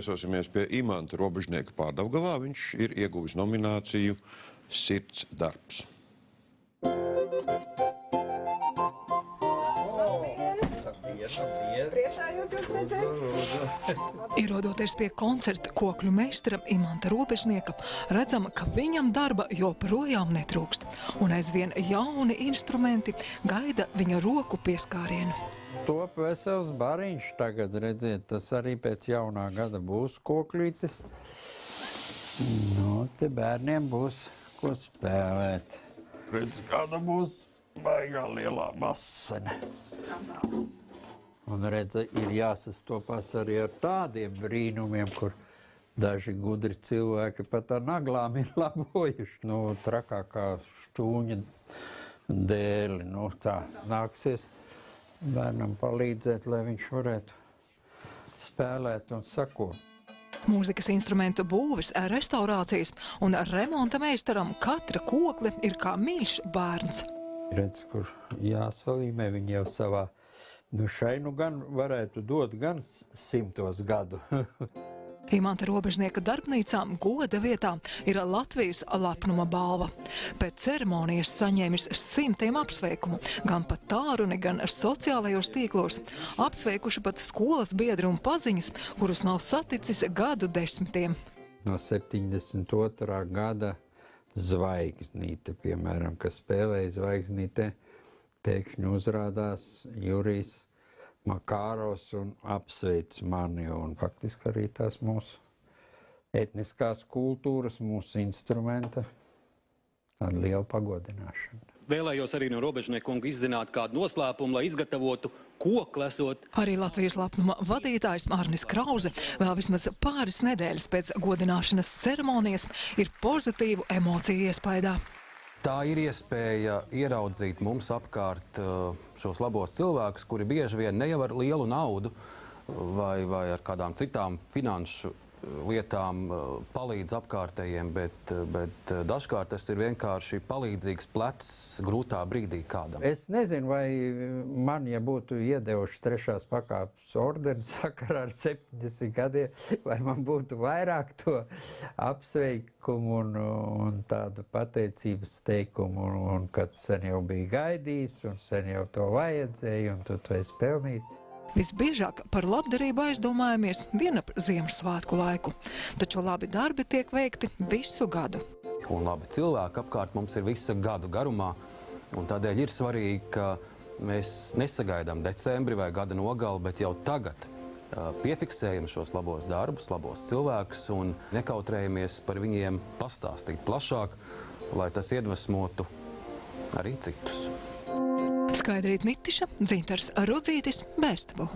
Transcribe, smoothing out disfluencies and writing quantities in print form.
Piesosimies pie Imanta Robežnieka Pārdaugavā. Viņš ir ieguvis nomināciju Sirds darbs. Ierodoties pie koncerta kokļu meistara Imanta Robežnieka, redzam, ka viņam darba joprojām netrūkst, un aizvien jauni instrumenti gaida viņa roku pieskārienu. Top vesels bariņš tagad, redziet, tas arī pēc jaunā gada būs kokļītis. Nu, te bērniem būs ko spēlēt. Redz, kāda būs baigā lielā masene. Un redz, ir jāsastopas arī ar tādiem brīnumiem, kur daži gudri cilvēki pat ar naglām ir labojuši. Nu, trakākā šķūņa dēli, nu tā, nāksies bērnam palīdzēt, lai viņš varētu spēlēt un sakot. Mūzikas instrumentu būves, restaurācijas un remonta meistaram katra kokle ir kā mīļš bērns. Redz, kur jāsalīmē, viņi jau savā, nu šai nu gan varētu dot gan 100 gadu. Imanta Robežnieka darbnīcām goda vietā ir Latvijas lepnuma balva. Pēc ceremonijas saņēmis simtiem apsveikumu, gan pat tālruni, gan sociālajos tīklos. Apsveikuši pat skolas biedri un paziņas, kurus nav saticis gadu desmitiem. No 72. gada Zvaigznīte, piemēram, kas spēlēja Zvaigznītē, pēkšņi uzrādās Jurijs Makāros un apsveic mani, un faktiski arī tās mūsu etniskās kultūras, mūsu instrumenta, tāda liela pagodināšana. Vēlējos arī no Robežnieka kunga izzināt kādu noslēpumu, lai izgatavotu kokli esot. Arī Latvijas lepnuma vadītājs Arnis Krauze vēl vismaz pāris nedēļas pēc godināšanas ceremonijas ir pozitīvu emociju iespaidā. Tā ir iespēja ieraudzīt mums apkārt šos labos cilvēkus, kuri bieži vien ne jau ar lielu naudu vai ar kādām citām finanšu lietām palīdz apkārtējiem, bet dažkārt tas ir vienkārši palīdzīgs plecs grūtā brīdī kādam. Es nezinu, vai man, ja būtu iedevuši 3. pakāpes ordeni sakarā ar 70 gadiem, vai man būtu vairāk to apsveikumu un tādu pateicības teikumu, un kad sen jau bija gaidījis, un sen jau to vajadzēja, un tu esi pelnījis. Visbiežāk par labdarību aizdomājamies vien ap Ziemassvētku laiku, taču labi darbi tiek veikti visu gadu. Un labi cilvēki apkārt mums ir visu gadu garumā, un tādēļ ir svarīgi, ka mēs nesagaidām decembri vai gada nogali, bet jau tagad piefiksējam šos labos darbus, labos cilvēkus un nekautrējamies par viņiem pastāstīt plašāk, lai tas iedvesmotu arī citus. Skaidrīt Nitiša, Dzintars Rudzītis, Bērstabu.